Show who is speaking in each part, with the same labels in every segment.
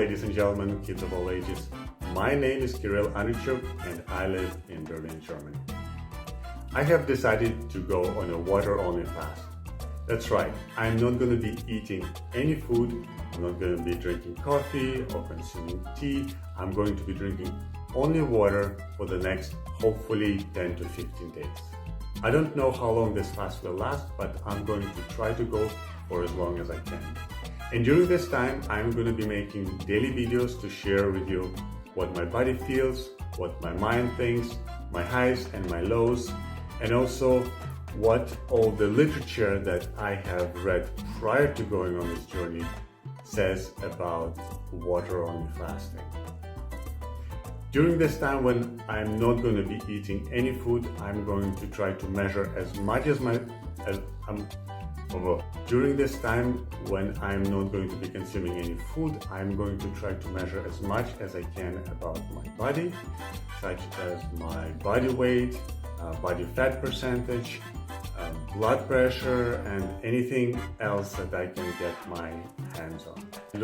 Speaker 1: ladies and gentlemen, kids of all ages. My name is Kirill Anichuk and I live in Berlin, Germany. I have decided to go on a water-only fast. That's right, I'm not going to be eating any food, I'm not going to be drinking coffee or consuming tea. I'm going to be drinking only water for the next, hopefully, 10 to 15 days. I don't know how long this fast will last, but I'm going to try to go for as long as I can. And during this time, I'm going to be making daily videos to share with you what my body feels, what my mind thinks, my highs and my lows, and also what all the literature that I have read prior to going on this journey says about water-only fasting. During this time when I'm not going to be eating any food, I'm going to try to measure as much as During this time when I'm not going to be consuming any food, I'm going to try to measure as much as I can about my body, such as my body weight, body fat percentage, blood pressure, and anything else that I can get my hands on. I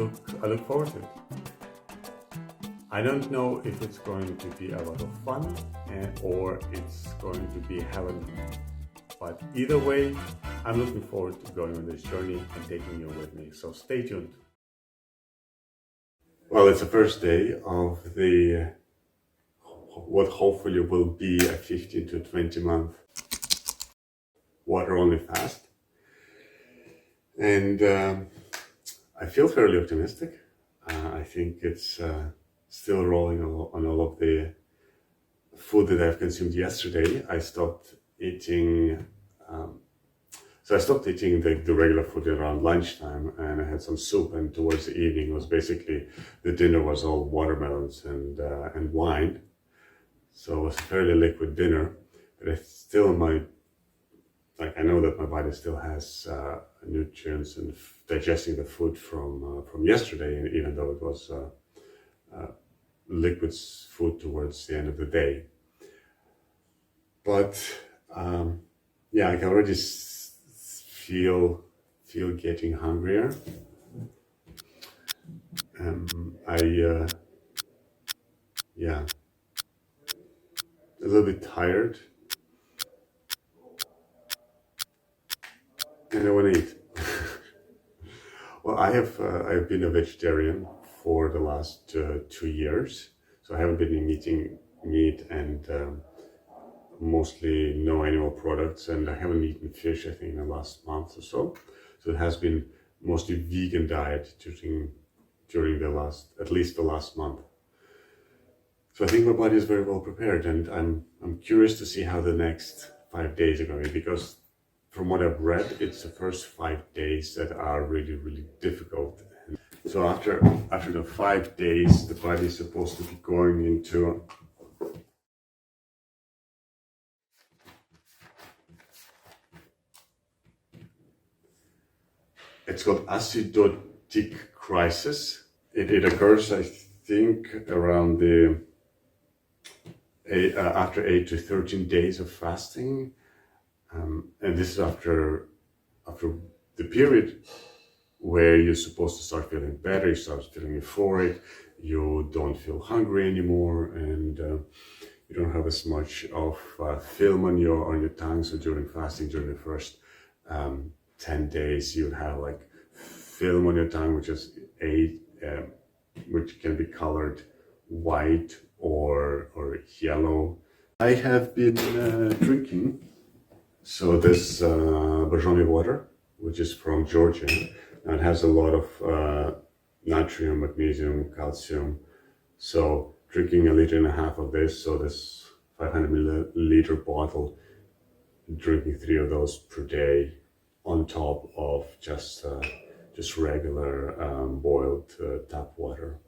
Speaker 1: look forward to it. I don't know if it's going to be a lot of fun or it's going to be hell and heaven. But either way, I'm looking forward to going on this journey and taking you with me. So stay tuned. Well, it's the first day of the what hopefully will be a 15 to 20 month water-only fast. And I feel fairly optimistic. I think it's still rolling on all of the food that I've consumed yesterday. I stopped eating the regular food around lunchtime, and I had some soup, and towards the evening was basically, the dinner was all watermelons and wine. So it was a fairly liquid dinner, but I still I know that my body still has nutrients and digesting the food from yesterday, even though it was liquid food towards the end of the day. But yeah, I can already feel getting hungrier. A little bit tired, and I want to eat. Well, I've been a vegetarian for the last 2 years, so I haven't been eating meat and mostly no animal products, and I haven't eaten fish, I think, in the last month or so. So it has been mostly vegan diet during at least the last month. So I think my body is very well prepared, and I'm curious to see how the next 5 days are going to be, because from what I've read, it's the first 5 days that are really, really difficult. So after the 5 days, the body is supposed to be going into it's called acidotic crisis. It occurs, I think, around after 8 to 13 days of fasting, and this is after the period where you're supposed to start feeling better, you start feeling euphoric, you don't feel hungry anymore, and you don't have as much of film on your tongue. So during fasting, during the first 10 days, you'd have like film on your tongue, which can be colored white or yellow. I have been drinking this Borжоми water, which is from Georgia, and it has a lot of natrium, magnesium, calcium. So drinking 1.5 liters of this, so this 500 milliliter bottle, drinking 3 of those per day, on top of just regular boiled tap water.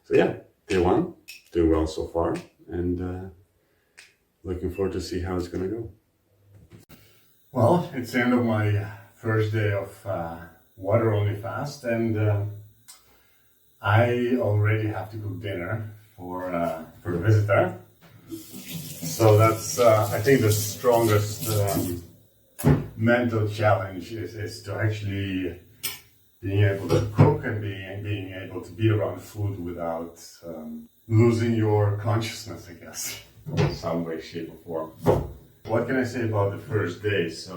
Speaker 1: So yeah, day 1, doing well so far, and looking forward to see how it's gonna go. Well, it's the end of my first day of water-only fast, and I already have to cook dinner for a visitor. So that's I think the strongest mental challenge is to actually being able to cook and being able to be around food without losing your consciousness, I guess, in some way, shape, or form. What can I say about the first day? So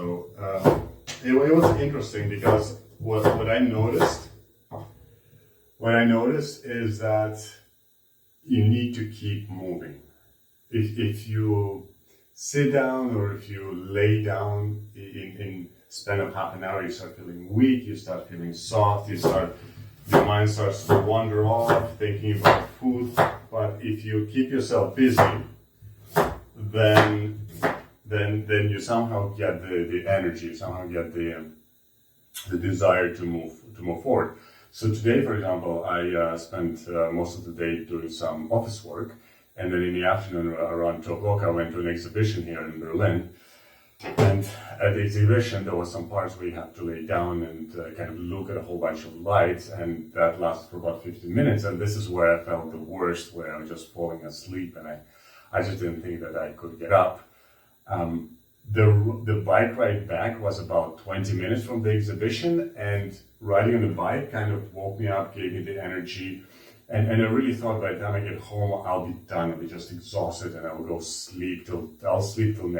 Speaker 1: it was interesting because what I noticed is that you need to keep moving. If you sit down or if you lay down in span of half an hour, you start feeling weak, you start feeling soft, your mind starts to wander off thinking about food. But if you keep yourself busy, then you somehow get the energy, you somehow get the desire to move forward. So today, for example, I spent most of the day doing some office work, and then in the afternoon around 2 o'clock I went to an exhibition here in Berlin. And at the exhibition there was some parts where you have to lay down and kind of look at a whole bunch of lights, and that lasted for about 15 minutes, and this is where I felt the worst, where I was just falling asleep and I just didn't think that I could get up. The bike ride back was about 20 minutes from the exhibition, and riding on the bike kind of woke me up, gave me the energy, and I really thought by the time I get home I'll be done, I'll be just exhausted, and I will go sleep till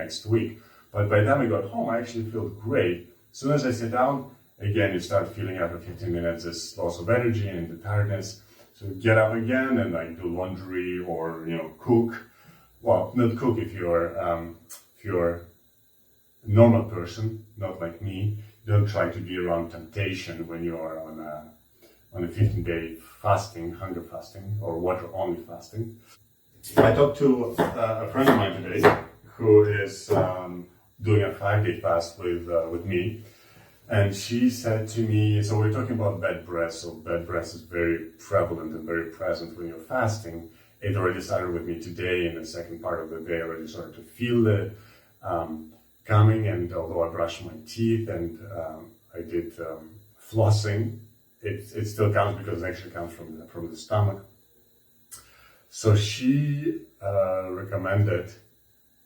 Speaker 1: next week. But by the time I got home, I actually felt great. As soon as I sit down, again, you start feeling after 15 minutes this loss of energy and the tiredness. So get up again and like do laundry or cook. Well, not cook if you're a normal person, not like me. Don't try to be around temptation when you are on a 15-day fasting, hunger fasting, or water-only fasting. I talked to a friend of mine today who is doing a 5-day fast with me, and she said to me, so we're talking about bad breath. So bad breath is very prevalent and very present when you're fasting. It already started with me today. In the second part of the day, I already started to feel it coming, and although I brushed my teeth and I did flossing, it still comes because it actually comes from the stomach. So she recommended,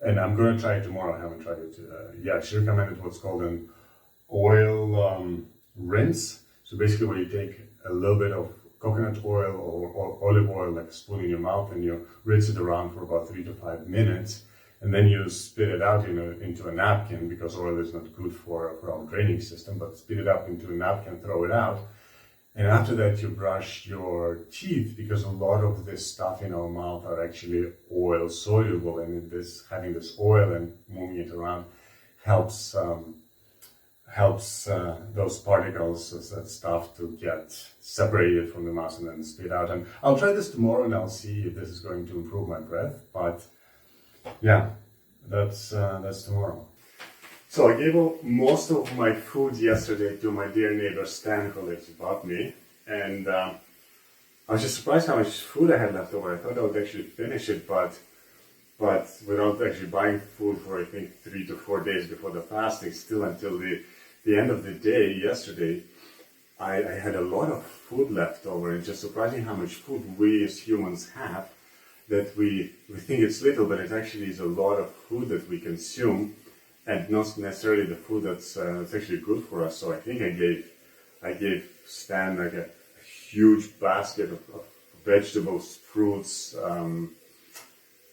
Speaker 1: and I'm going to try it tomorrow, I haven't tried it yet. She recommended what's called an oil rinse. So basically where you take a little bit of coconut oil or olive oil, like a spoon in your mouth, and you rinse it around for about 3 to 5 minutes. And then you spit it out into a napkin, because oil is not good for our draining system, but spit it up into a napkin, throw it out. And after that, you brush your teeth, because a lot of this stuff in our mouth are actually oil soluble, and having this oil and moving it around helps those particles, that stuff, to get separated from the mouth and then spit out. And I'll try this tomorrow, and I'll see if this is going to improve my breath. But yeah, that's tomorrow. So I gave most of my food yesterday to my dear neighbor Stan, who lives above me, and I was just surprised how much food I had left over. I thought I would actually finish it, but without actually buying food for I think 3 to 4 days before the fasting, still until the end of the day yesterday, I had a lot of food left over. It's just surprising how much food we as humans have, that we think it's little, but it actually is a lot of food that we consume, and not necessarily the food that's actually good for us. So I think I gave Stan like a huge basket of vegetables, fruits,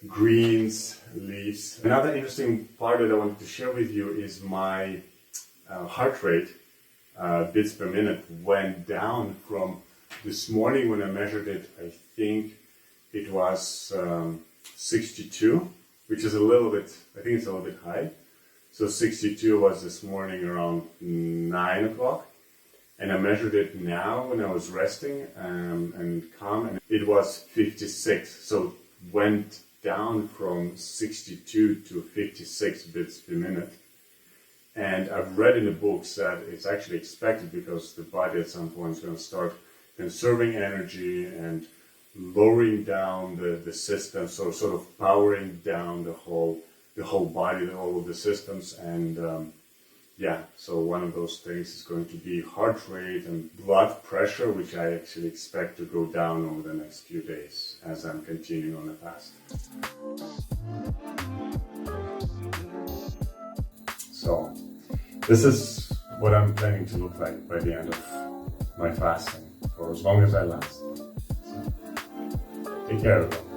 Speaker 1: greens, leaves. Another interesting part that I wanted to share with you is my heart rate, beats per minute, went down from this morning when I measured it. I think it was 62, which is I think it's a little bit high. So 62 was this morning around 9 o'clock, and I measured it now when I was resting and calm, and it was 56. So it went down from 62 to 56 beats per minute. And I've read in the books that it's actually expected, because the body at some point is going to start conserving energy and lowering down the system, so sort of powering down the whole body, all of the systems. And so one of those things is going to be heart rate and blood pressure, which I actually expect to go down over the next few days as I'm continuing on the fast. So this is what I'm planning to look like by the end of my fasting for as long as I last. Take care, everyone.